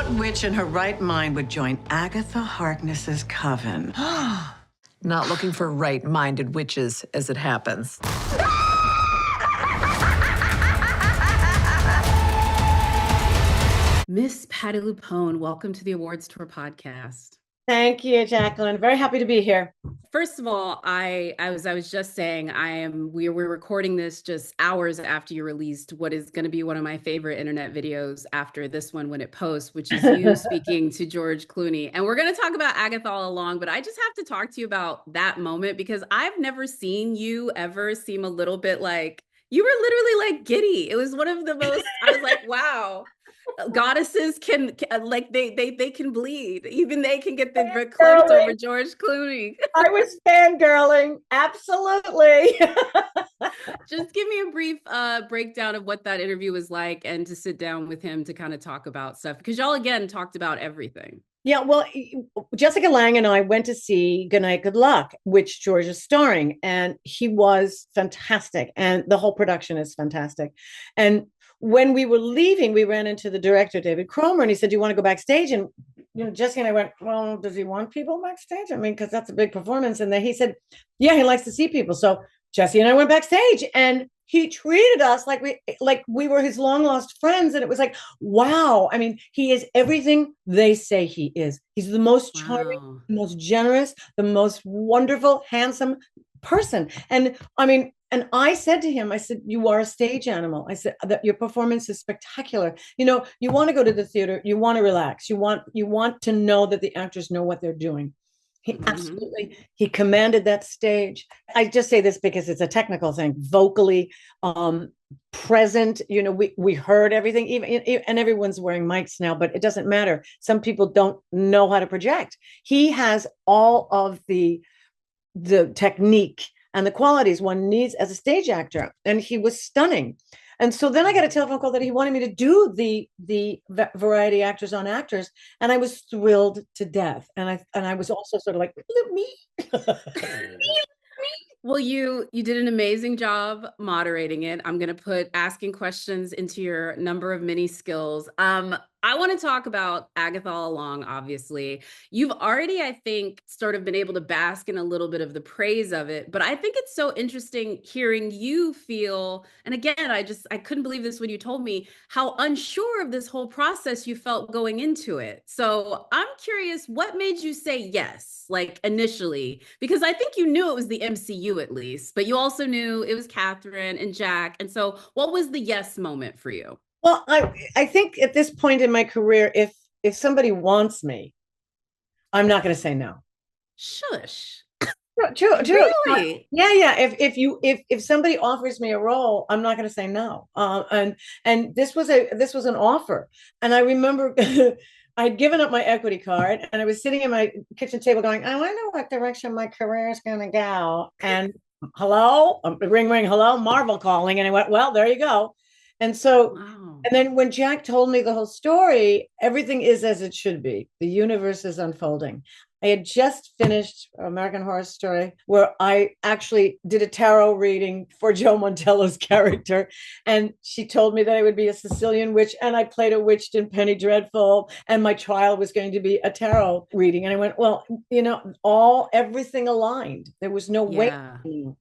What witch in her right mind would join Agatha Harkness's coven? Not looking for right-minded witches, as it happens. Miss Patti LuPone, welcome to the Awards Tour podcast. Thank you, Jacqueline. Very happy to be here. First of all, I was just saying, we're recording this just hours after you released what is going to be one of my favorite internet videos after this one when it posts, which is you speaking to George Clooney. And we're going to talk about Agatha All Along, but I just have to talk to you about that moment because I've never seen you ever seem a little bit like, you were literally like giddy. It was one of the most, I was like, wow. Goddesses can like they can bleed. Even they can get the verklempt over George Clooney. I was fangirling, absolutely. Just give me a brief breakdown of what that interview was like, and to sit down with him to kind of talk about stuff because y'all again talked about everything. Yeah, well, Jessica Lange and I went to see Good Night, Good Luck, which George is starring, and he was fantastic, and the whole production is fantastic. And when we were leaving, we ran into the director, David Cromer, and he said, "Do you want to go backstage?" And Jessica and I went, "Well, does he want people backstage? I mean, because that's a big performance." And then he said, "Yeah, he likes to see people." So Jessie and I went backstage, and he treated us like we were his long lost friends, and it was like, wow. I mean, he is everything they say he is. He's the most charming, the most generous, the most wonderful, handsome person. And I mean, and I said to him, I said, "You are a stage animal." I said that your performance is spectacular. You know, you want to go to the theater, you want to relax, you want to know that the actors know what they're doing. He absolutely, he commanded that stage. I just say this because it's a technical thing, vocally present. You know, we heard everything, even and everyone's wearing mics now, but it doesn't matter. Some people don't know how to project. He has all of the technique and the qualities one needs as a stage actor. And he was stunning. And so then I got a telephone call that he wanted me to do the variety actors on actors. And I was thrilled to death. And I was also sort of like, me. Well, you did an amazing job moderating it. I'm going to put asking questions into your number of mini skills. I want to talk about Agatha All Along, obviously. You've already, I think, sort of been able to bask in a little bit of the praise of it, but I think it's so interesting hearing you feel, and again, I couldn't believe this when you told me how unsure of this whole process you felt going into it. So I'm curious, what made you say yes, like initially? Because I think you knew it was the MCU at least, but you also knew it was Catherine and Jack. And so what was the yes moment for you? Well, I think at this point in my career, if somebody wants me, I'm not going to say no. Shush. True. Really? Yeah. If somebody offers me a role, I'm not going to say no. And this was an offer. And I remember I'd given up my equity card, and I was sitting at my kitchen table going, I wonder what direction my career is going to go. And hello, ring, hello, Marvel calling. And I went, well, there you go. And so, wow. And then when Jack told me the whole story, everything is as it should be. The universe is unfolding. I had just finished American Horror Story, where I actually did a tarot reading for Joe Montello's character. And she told me that I would be a Sicilian witch, and I played a witch in Penny Dreadful, and my trial was going to be a tarot reading. And I went, well, you know, everything aligned. There was no way.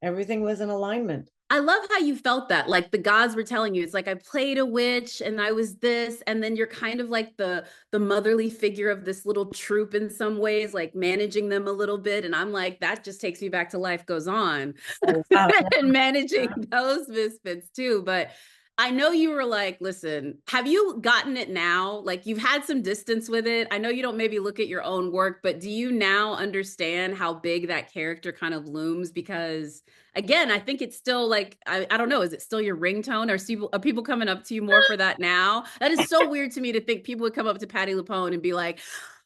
Everything was in alignment. I love how you felt that, like the gods were telling you, it's like I played a witch and I was this, and then you're kind of like the motherly figure of this little troupe in some ways, like managing them a little bit. And I'm like, that just takes me back to Life Goes On and managing those misfits too. But I know you were like, listen, have you gotten it now? Like you've had some distance with it. I know you don't maybe look at your own work, but do you now understand how big that character kind of looms? Because again, I think it's still like, I don't know, is it still your ringtone? Are people coming up to you more for that now? That is so weird to me to think people would come up to Patti LuPone and be like,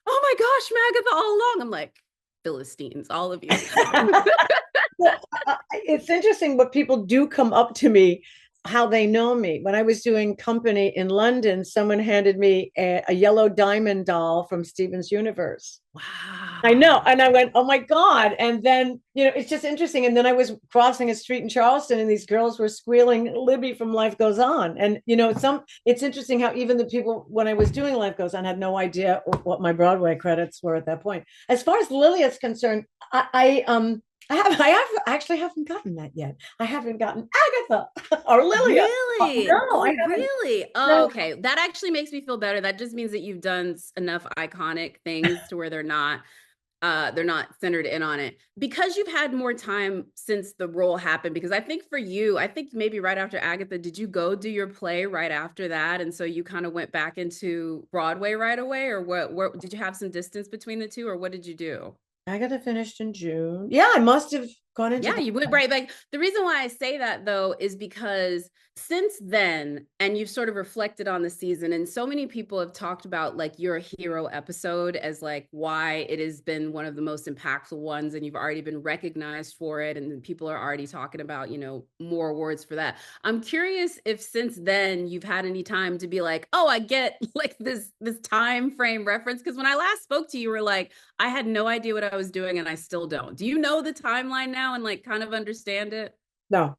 oh my gosh, Agatha All Along. I'm like, Philistines, all of you. Well, it's interesting, but people do come up to me how they know me. When I was doing company in London, someone handed me a yellow diamond doll from Steven's Universe. Wow. I know. And I went, oh my God. And then, it's just interesting. And then I was crossing a street in Charleston and these girls were squealing Libby from Life Goes On. And, it's interesting how even the people, when I was doing Life Goes On, had no idea what my Broadway credits were at that point. As far as Lilia is concerned, I actually haven't gotten that yet. I haven't gotten Agatha or Lilia. Really? No, I haven't. Really? Oh, No. okay. That actually makes me feel better. That just means that you've done enough iconic things to where they're not centered in on it, because you've had more time since the role happened. Because I think for you, I think maybe right after Agatha, did you go do your play right after that? And so you kind of went back into Broadway right away, or what did you have some distance between the two, or what did you do? Agatha finished in June. Yeah, I must have gone into Yeah, you went right back. The reason why I say that, though, is because since then, and you've sort of reflected on the season, and so many people have talked about like your hero episode as like why it has been one of the most impactful ones, and you've already been recognized for it, and people are already talking about, more awards for that. I'm curious if since then you've had any time to be like, oh, I get like this time frame reference, because when I last spoke to you, you were like, I had no idea what I was doing, and I still don't. Do you know the timeline now and like kind of understand it? No.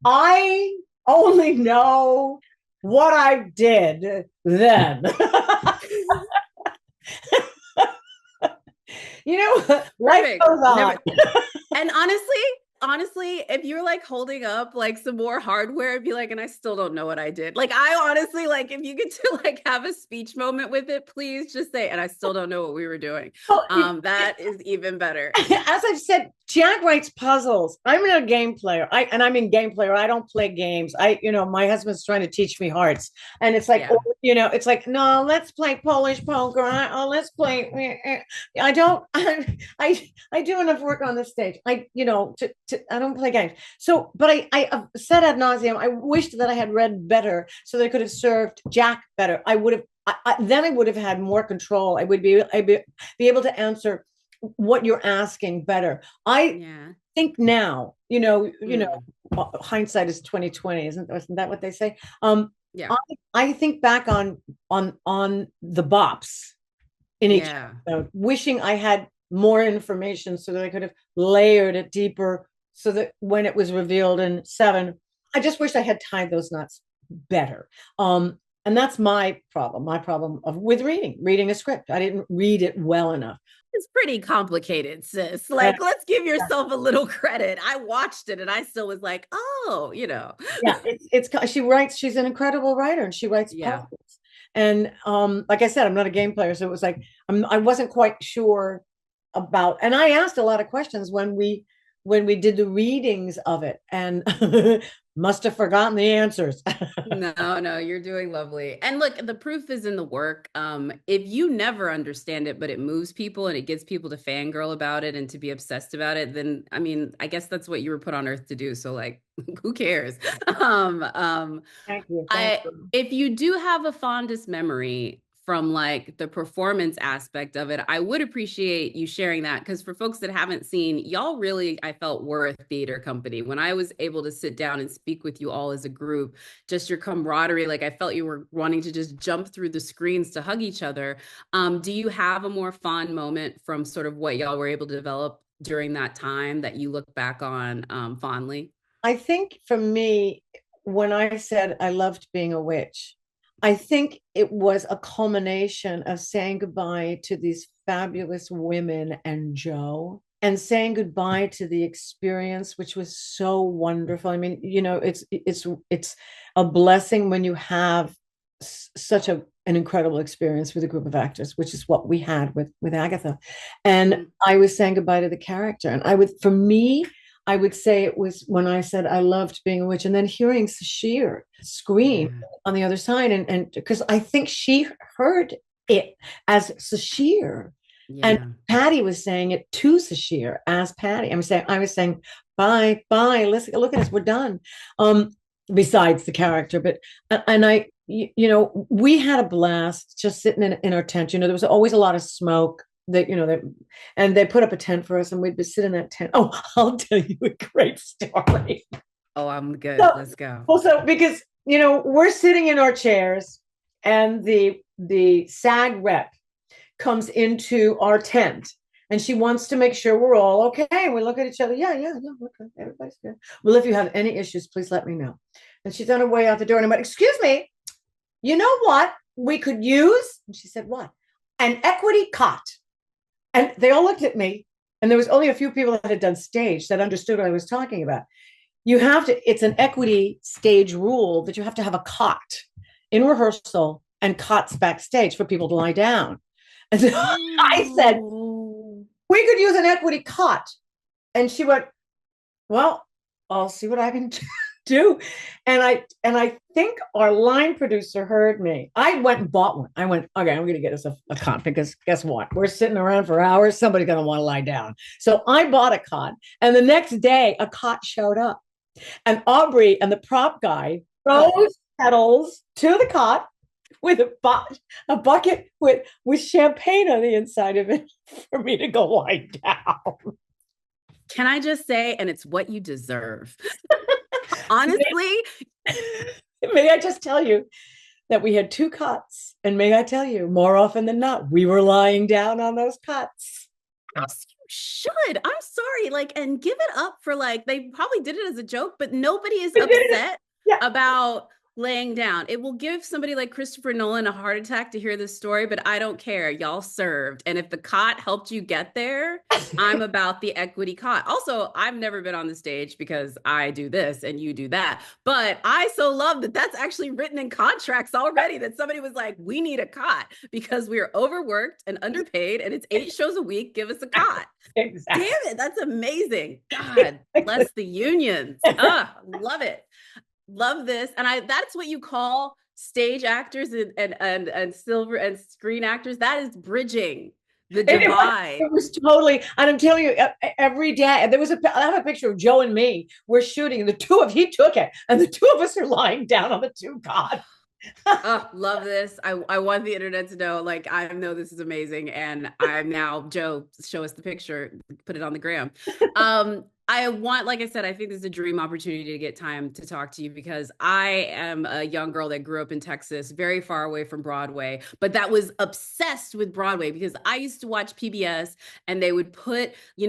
I only know what I did then. Life goes on. And honestly, if you're like holding up like some more hardware, it'd be like, and I still don't know what I did. Like, I honestly, like, if you get to like have a speech moment with it, please just say, and I still don't know what we were doing. That is even better. As I've said, Jack writes puzzles. I'm a game player. I'm in game player. I don't play games. My husband's trying to teach me hearts. And it's like, it's like, no, let's play Polish poker. Let's play. I do enough work on the stage. I don't play games. So, but I said ad nauseum, I wished that I had read better so that I could have served Jack better. I would have, then I would have had more control. I'd be able to answer what you're asking better. I think now, hindsight is 2020, isn't that what they say? I think back on the bops in each episode, wishing I had more information so that I could have layered it deeper, so that when it was revealed in 7, I just wish I had tied those knots better. And that's my problem with reading a script. I didn't read it well enough. It's pretty complicated, sis. Like, let's give yourself a little credit. I watched it and I still was like, oh, Yeah, she's an incredible writer, and she writes puzzles. And like I said, I'm not a game player, so it was like I wasn't quite sure about, and I asked a lot of questions when we did the readings of it, and must have forgotten the answers. No, you're doing lovely. And look, the proof is in the work. If you never understand it, but it moves people and it gets people to fangirl about it and to be obsessed about it, then I mean, I guess that's what you were put on earth to do. So like, who cares? Thank you. If you do have a fondest memory from like the performance aspect of it, I would appreciate you sharing that, because for folks that haven't seen, y'all really, I felt, were a theater company. When I was able to sit down and speak with you all as a group, just your camaraderie, like I felt you were wanting to just jump through the screens to hug each other. Do you have a more fond moment from sort of what y'all were able to develop during that time that you look back on fondly? I think for me, when I said I loved being a witch, I think it was a culmination of saying goodbye to these fabulous women and Joe, and saying goodbye to the experience, which was so wonderful. I mean, it's a blessing when you have such an incredible experience with a group of actors, which is what we had with Agatha. And I was saying goodbye to the character. And I would say it was when I said I loved being a witch, and then hearing Sashir scream on the other side, and because I think she heard it as Sashir, and Patti was saying it to Sashir as Patti. I was saying, bye, listen, look at us, we're done. besides the character. But, and we had a blast just sitting in our tent. There was always a lot of smoke and they put up a tent for us and we'd sit in that tent. Oh, I'll tell you a great story. Oh, I'm good. Let's go. Also, because, we're sitting in our chairs and the SAG rep comes into our tent and she wants to make sure we're all okay. And we look at each other. Yeah, okay. Everybody's good. Well, if you have any issues, please let me know. And she's on her way out the door and I went, excuse me, you know what we could use? And she said, what? An equity cot. And they all looked at me and there was only a few people that had done stage that understood what I was talking about. It's an equity stage rule that you have to have a cot in rehearsal and cots backstage for people to lie down. And so I said, we could use an equity cot. And she went, well, I'll see what I can do. And I think our line producer heard me. I went and bought one. I went, okay, I'm going to get us a cot because guess what? We're sitting around for hours. Somebody's going to want to lie down. So I bought a cot. And the next day, a cot showed up. And Aubrey and the prop guy throws kettles to the cot with a bucket with champagne on the inside of it for me to go lie down. Can I just say, and it's what you deserve. Honestly. May I just tell you that we had 2 cots, and may I tell you, more often than not, we were lying down on those cots. Yes, you should. I'm sorry. And give it up for they probably did it as a joke, but nobody is upset about laying down. It will give somebody like Christopher Nolan a heart attack to hear this story, but I don't care. Y'all served. And if the cot helped you get there, I'm about the equity cot. Also, I've never been on the stage because I do this and you do that. But I so love that that's actually written in contracts already, that somebody was like, we need a cot because we're overworked and underpaid and it's 8 shows a week. Give us a cot. Exactly. Damn it. That's amazing. God bless the unions. Love it. Love this. And that's what you call stage actors and silver and screen actors. That is bridging the divide. It was totally, and I'm telling you, every day I have a picture of Joe and me. We're shooting, and he took it, and the 2 of us are lying down on the 2 cots. Oh, love this. I want the internet to know, I know this is amazing. And I'm now, Joe, show us the picture, put it on the gram. Like I said, I think this is a dream opportunity to get time to talk to you because I am a young girl that grew up in Texas, very far away from Broadway, but that was obsessed with Broadway because I used to watch PBS and they would put, you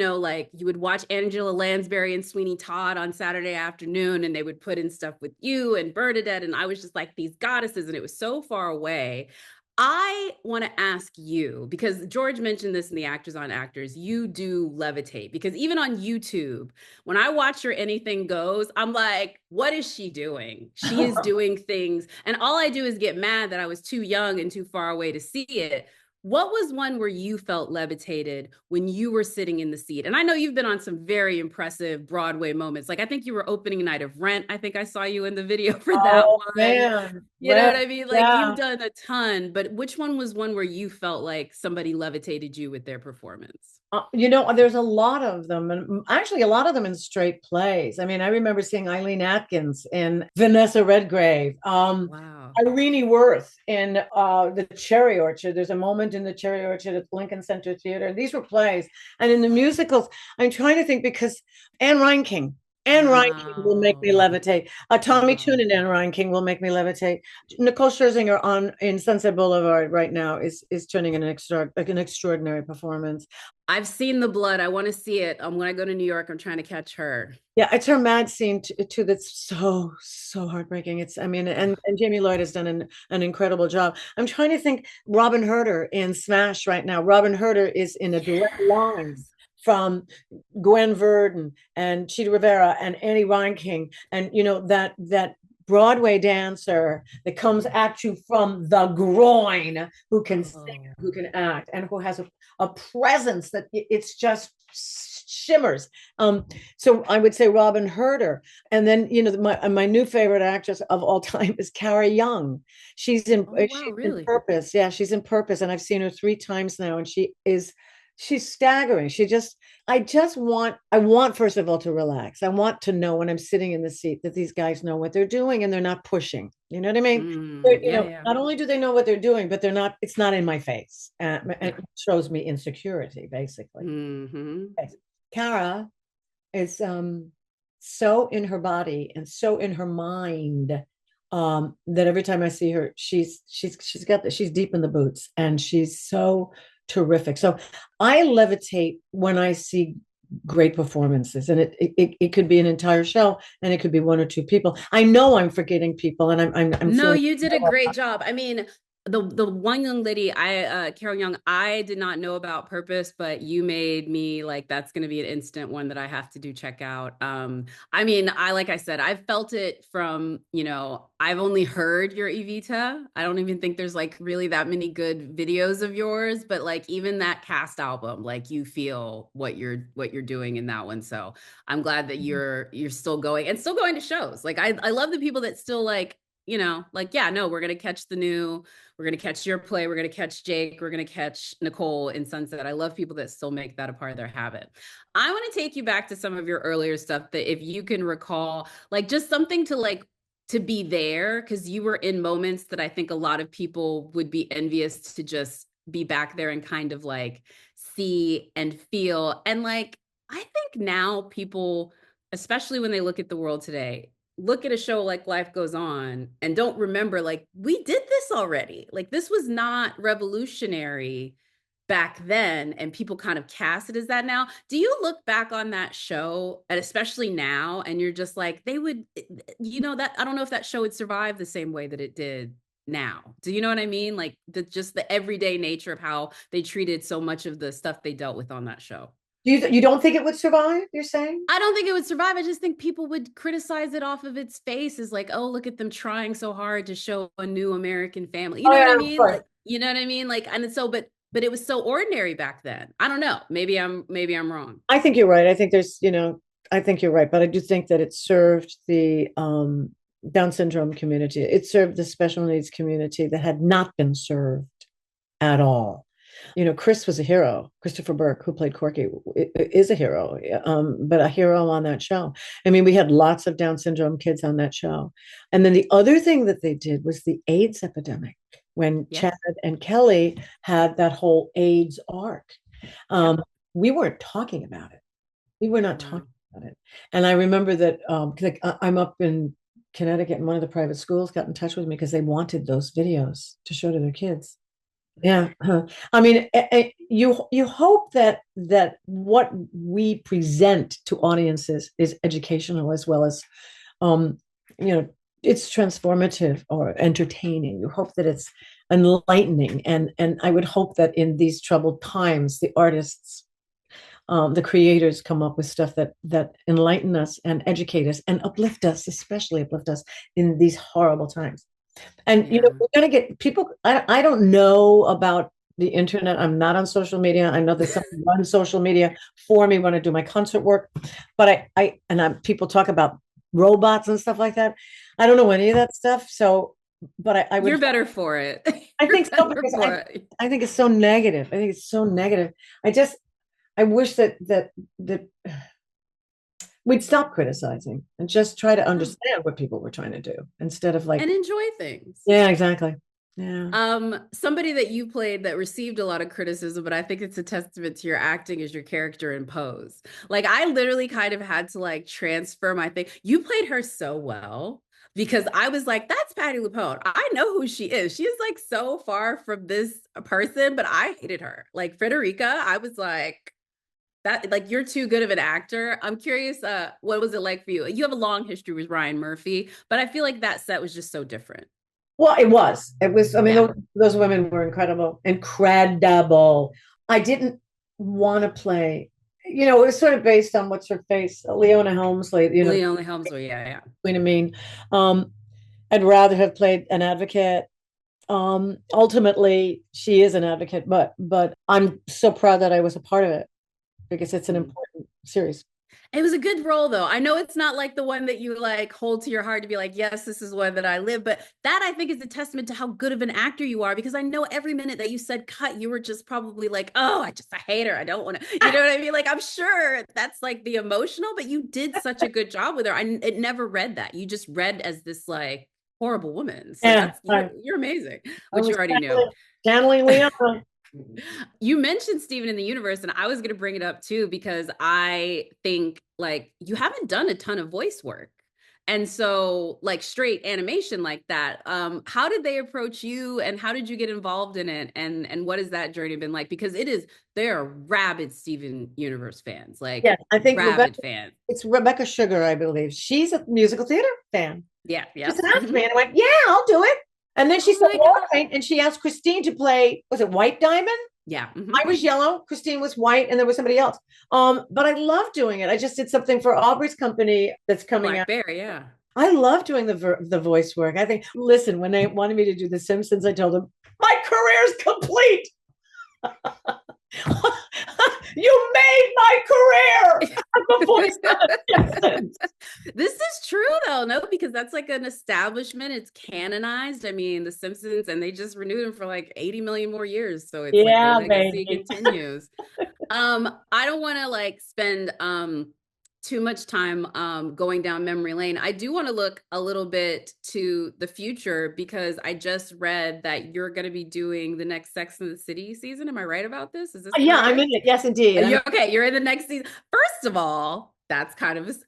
would watch Angela Lansbury and Sweeney Todd on Saturday afternoon and they would put in stuff with you and Bernadette. And I was just like these goddesses and it was so far away. I want to ask you, because George mentioned this in the Actors on Actors, you do levitate, because even on YouTube, when I watch your Anything Goes, I'm like, what is she doing? She is doing things. And all I do is get mad that I was too young and too far away to see it. What was one where you felt levitated when you were sitting in the seat? And I know you've been on some very impressive Broadway moments. I think you were opening night of Rent. I think I saw you in the video for that one. Man. You know what I mean? You've done a ton, but which one was one where you felt like somebody levitated you with their performance? There's a lot of them, and actually a lot of them in straight plays. I mean, I remember seeing Eileen Atkins in Vanessa Redgrave. Wow. Irene Worth in the Cherry Orchard. There's a moment in the Cherry Orchard at Lincoln Center Theater. These were plays. And in the musicals, I'm trying to think because Anne Reinking Reinking will make me levitate. Tommy Tune and Anne Reinking will make me levitate. Nicole Scherzinger in Sunset Boulevard right now is turning in an extraordinary performance. I've seen The Blood. I want to see it. When I go to New York, I'm trying to catch her. Yeah, it's her mad scene too. That's so heartbreaking. And Jamie Lloyd has done an incredible job. I'm trying to think. Robin Herder in Smash right now. Robin Herder is in a direct line from Gwen Verdon and Chita Rivera and Annie Reinking, and that Broadway dancer that comes at you from the groin, who can sing, who can act, and who has a presence that it's just shimmers. So I would say Robin Herder. And then, my new favorite actress of all time is Carrie Young. She's in Purpose. Yeah, she's in Purpose. And I've seen her 3 times now. And she is she's staggering. I want, first of all, to relax. I want to know when I'm sitting in the seat that these guys know what they're doing and they're not pushing. You know what I mean? Yeah, yeah. Not only do they know what they're doing, but it's not in my face. It shows me insecurity, basically. Okay. Cara is so in her body and so in her mind that every time I see her, she's deep in the boots and she's so terrific. So I levitate when I see great performances, and it could be an entire show, and it could be one or two people. I know I'm forgetting people, and I'm No, you did a great job. I mean, the one young lady, Carol Young, I did not know about Purpose, but you made me like, that's going to be an instant one that I have to check out. I mean, like I said, I've felt it from, I've only heard your Evita. I don't even think there's like really that many good videos of yours, but like even that cast album, like you feel what you're doing in that one. So I'm glad that you're still going to shows. Like I love the people that still like, yeah, no, we're going to catch we're going to catch your play. We're going to catch Jake. We're going to catch Nicole in Sunset. I love people that still make that a part of their habit. I want to take you back to some of your earlier stuff that if you can recall, like just something to be there, because you were in moments that I think a lot of people would be envious to just be back there and kind of like see and feel. And like, I think now people, especially when they look at the world today, look at a show like Life Goes On and don't remember, like, we did this already. Like, this was not revolutionary back then, and people kind of cast it as that now. Do you look back on that show, and especially now, and you're just like, they would, that I don't know if that show would survive the same way that it did now. Do you know what I mean? Like just the everyday nature of how they treated so much of the stuff they dealt with on that show. You don't think it would survive, you're saying? I don't think it would survive. I just think people would criticize it off of its face as like, oh, look at them trying so hard to show a new American family. You know what I mean? Like, you know what I mean? Like, and so, but it was so ordinary back then. I don't know. Maybe I'm wrong. I think you're right. I think I think you're right. But I do think that it served the Down syndrome community. It served the special needs community that had not been served at all. Chris was a hero. Christopher Burke, who played Corky, is a hero, but a hero on that show. I mean, we had lots of Down syndrome kids on that show. And then the other thing that they did was the AIDS epidemic, when Chad and Kelly had that whole AIDS arc. We weren't talking about it. We were not talking about it. And I remember that I'm up in Connecticut, and one of the private schools got in touch with me because they wanted those videos to show to their kids. Yeah. I mean, you hope that what we present to audiences is educational as well as, it's transformative or entertaining. You hope that it's enlightening. And I would hope that in these troubled times, the artists, the creators come up with stuff that enlighten us and educate us and uplift us, especially uplift us in these horrible times. And we're going to get people. I don't know about the internet. I'm not on social media. I know that someone runs social media for me when I do my concert work, but people talk about robots and stuff like that. I don't know any of that stuff. So, but I would. You're better for it. I think so, because I think it's so negative. I think it's so negative. I wish that we'd stop criticizing and just try to understand what people were trying to do instead of like, and enjoy things. Yeah, exactly. Yeah. Somebody that you played that received a lot of criticism, but I think it's a testament to your acting, is your character in Pose. Like, I literally kind of had to like transfer my thing. You played her so well, because I was like, that's Patti LuPone. I know who she is. She is like so far from this person, but I hated her. Like Frederica, I was like, that, like, you're too good of an actor. I'm curious, what was it like for you? You have a long history with Ryan Murphy, but I feel like that set was just so different. Well, it was. I mean, those women were incredible. I didn't want to play, it was sort of based on what's her face, Leona Helmsley. Leona Helmsley, yeah. Queen of Mean. I'd rather have played an advocate. Ultimately, she is an advocate, but I'm so proud that I was a part of it, because it's an important series. It was a good role though. I know it's not like the one that you like hold to your heart to be like, yes, this is one that I live. But that I think is a testament to how good of an actor you are, because I know every minute that you said cut, you were just probably like, oh, I hate her. I don't want to, you know what I mean? Like, I'm sure that's like the emotional, but you did such a good job with her. It never read that. You just read as this like horrible woman. So Yeah, you're amazing, which you already knew. Channeling Leon. You mentioned Steven in the Universe, and I was going to bring it up too, because I think like you haven't done a ton of voice work. And so like straight animation like that, how did they approach you and how did you get involved in it? And what has that journey been like? Because they are rabid Steven Universe fans, like Yeah, I think rabid fans. It's Rebecca Sugar, I believe. She's a musical theater fan. Yeah. She asked me and I went, yeah, I'll do it. And then she said, all right. And she asked Christine to play, was it White Diamond? Yeah. I was yellow, Christine was white, and there was somebody else. But I love doing it. I just did something for Aubrey's company that's coming out. Blackberry, yeah. I love doing the voice work. I think, listen, when they wanted me to do The Simpsons, I told them, my career's complete. You made my career. I'm the voice of The Simpsons. This is true though, no, because that's like an establishment. It's canonized. I mean, The Simpsons, and they just renewed them for like 80 million more years. So it's like the legacy continues. I don't want to like spend too much time going down memory lane. I do want to look a little bit to the future, because I just read that you're going to be doing the next Sex and the City season. Am I right about this? Is this Yeah, correct? I'm in it. Yes, indeed. Okay, you're in the next season. First of all, that's kind of as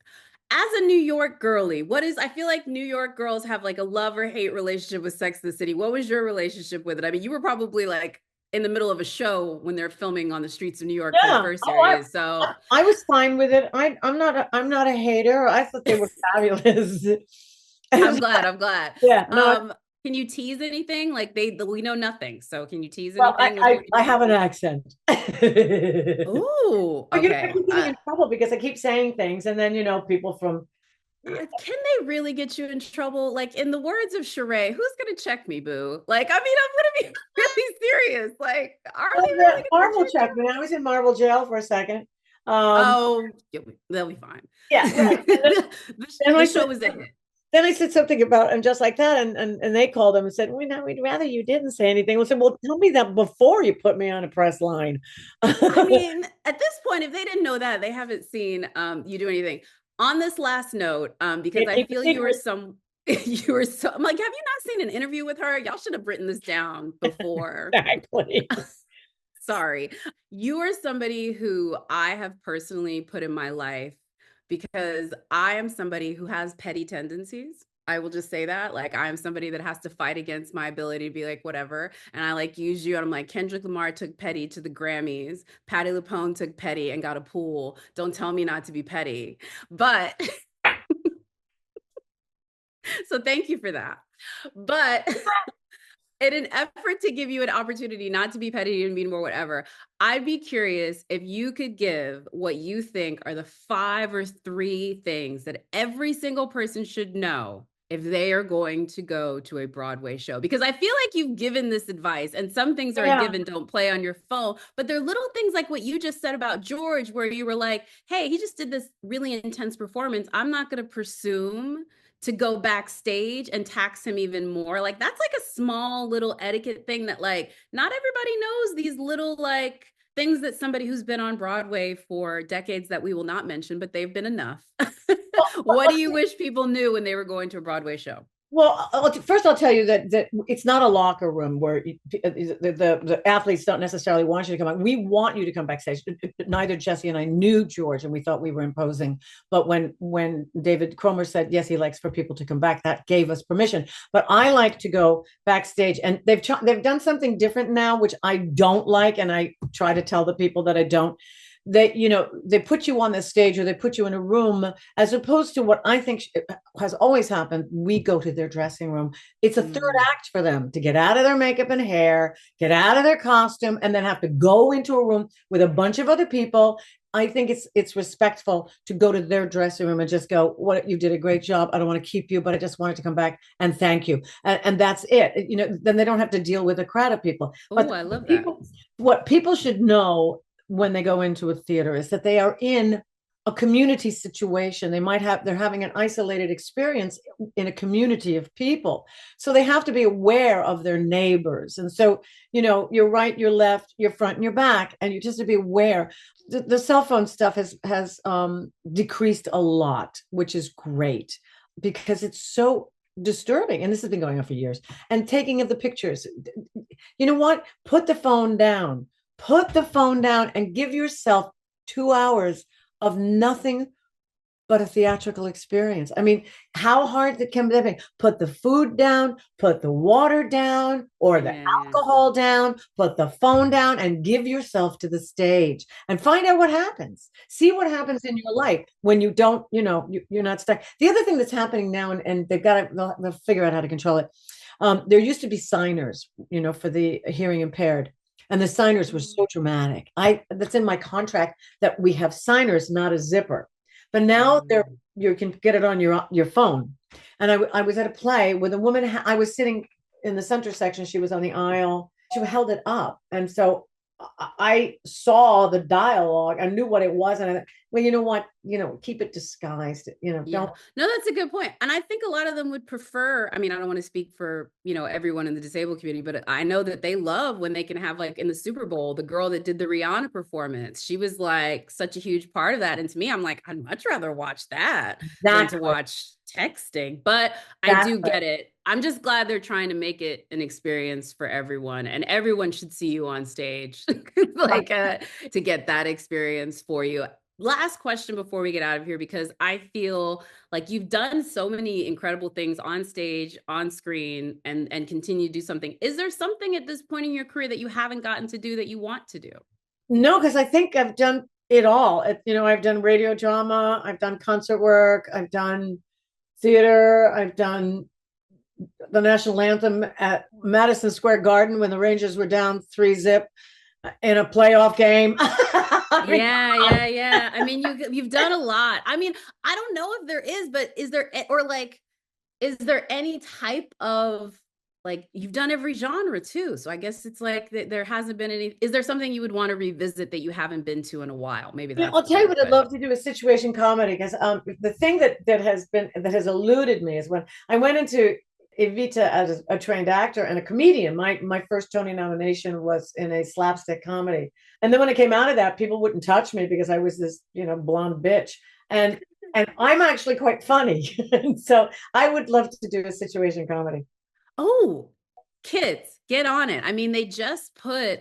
a New York girly, I feel like New York girls have like a love or hate relationship with Sex and the City. What was your relationship with it? I mean, you were probably like in the middle of a show when they're filming on the streets of New York for the first series. So I was fine with it. I'm not a hater. I thought they were fabulous. I'm glad. Yeah. No, can you tease anything? Like we know nothing. So can you tease well, anything? I have an accent. Oh, okay. I keep getting in trouble because I keep saying things, and then people from. Can they really get you in trouble? Like, in the words of Sheree, who's gonna check me, boo? Like, I mean, I'm gonna be really serious. Like, are they really Marvel checked me? I was in Marvel jail for a second. They'll be fine. Yeah. The show was a hit. Then I said something about and just like that, and they called them and said, we'd rather you didn't say anything. I said, well, tell me that before you put me on a press line. I mean, at this point, if they didn't know that, they haven't seen you do anything. On this last note, because I feel you were so, I'm like, have you not seen an interview with her? Y'all should have written this down before. Exactly. Sorry. You are somebody who I have personally put in my life because I am somebody who has petty tendencies. I will just say that. Like, I'm somebody that has to fight against my ability to be like, whatever. And I like use you. And I'm like, Kendrick Lamar took petty to the Grammys. Patti LuPone took petty and got a pool. Don't tell me not to be petty. But so thank you for that. But in an effort to give you an opportunity not to be petty and be more whatever, I'd be curious if you could give what you think are the 5 or 3 things that every single person should know if they are going to go to a Broadway show. Because I feel like you've given this advice, and some things are given, don't play on your phone, but they're little things like what you just said about George, where you were like, hey, he just did this really intense performance. I'm not going to presume to go backstage and tax him even more. Like, that's like a small little etiquette thing that like not everybody knows, these little like things that somebody who's been on Broadway for decades that we will not mention, but they've been enough. What do you wish people knew when they were going to a Broadway show? Well, first I'll tell you that it's not a locker room where the athletes don't necessarily want you to come back. We want you to come backstage. Neither Jesse and I knew George, and we thought we were imposing. But when David Cromer said, yes, he likes for people to come back, that gave us permission. But I like to go backstage, and they've done something different now, which I don't like. And I try to tell the people that I don't. They put you on the stage, or they put you in a room, as opposed to what I think has always happened. We go to their dressing room. It's a third act for them to get out of their makeup and hair, get out of their costume, and then have to go into a room with a bunch of other people. I think it's respectful to go to their dressing room and just go, "What, you did a great job. I don't want to keep you, but I just wanted to come back and thank you." And that's it. Then they don't have to deal with a crowd of people. Oh, I love that. What people should know when they go into a theater is that they are in a community situation. They're having an isolated experience in a community of people. So they have to be aware of their neighbors. And so, you're right, you're left, you're front, and you're back, and you just have to be aware. The cell phone stuff has decreased a lot, which is great because it's so disturbing. And this has been going on for years. And taking of the pictures. You know what? Put the phone down. Put the phone down and give yourself 2 hours of nothing but a theatrical experience. I mean, how hard can that be? Put the food down, put the water down, or the alcohol down, put the phone down, and give yourself to the stage and find out what happens. See what happens in your life when you don't, you're not stuck. The other thing that's happening now, and they'll figure out how to control it. There used to be signers, for the hearing impaired. And the signers were so dramatic. That's in my contract that we have signers, not a zipper. But now you can get it on your phone. And I was at a play with a woman. I was sitting in the center section. She was on the aisle. She held it up. And so I saw the dialogue. I knew what it was. And I thought, well, you know what? Keep it disguised. Don't. No, that's a good point. And I think a lot of them would prefer, I mean, I don't want to speak for, everyone in the disabled community, but I know that they love when they can have, like, in the Super Bowl, the girl that did the Rihanna performance. She was like such a huge part of that. And to me, I'm like, I'd much rather watch that than to watch texting. But I do get it. I'm just glad they're trying to make it an experience for everyone, and everyone should see you on stage, to get that experience for you. Last question before we get out of here, because I feel like you've done so many incredible things on stage, on screen, and continue to do something. Is there something at this point in your career that you haven't gotten to do that you want to do? No, because I think I've done it all. I've done radio drama, I've done concert work, I've done theater, I've done the national anthem at Madison Square Garden when the Rangers were down 3-0 in a playoff game. Yeah. I mean, you've done a lot. I mean, I don't know if there is, but is there any type of, like, you've done every genre too. So I guess it's like there hasn't been any. Is there something you would want to revisit that you haven't been to in a while? Maybe that's. I'll tell you what I'd love to do, a situation comedy, because the thing that has eluded me is when I went into Evita as a trained actor and a comedian. My first Tony nomination was in a slapstick comedy. And then when I came out of that, people wouldn't touch me because I was this, blonde bitch. And I'm actually quite funny. And so I would love to do a situation comedy. Oh, kids, get on it. I mean, they just put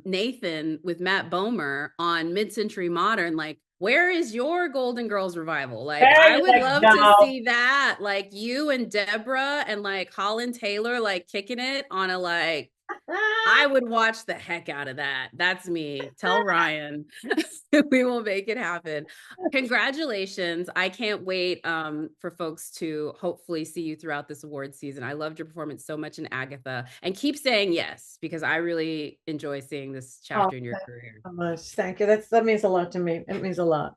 Nathan with Matt Bomer on Mid-Century Modern. Like, where is your Golden Girls revival? Like, I would love to see that. Like, you and Deborah and, like, Holland Taylor, like, kicking it on a, like, I would watch the heck out of that. That's me. Tell Ryan. We will make it happen. Congratulations. I can't wait for folks to hopefully see you throughout this award season. I loved your performance so much in Agatha, and keep saying yes, because I really enjoy seeing this chapter in your career. So much. Thank you. That means a lot to me. It means a lot.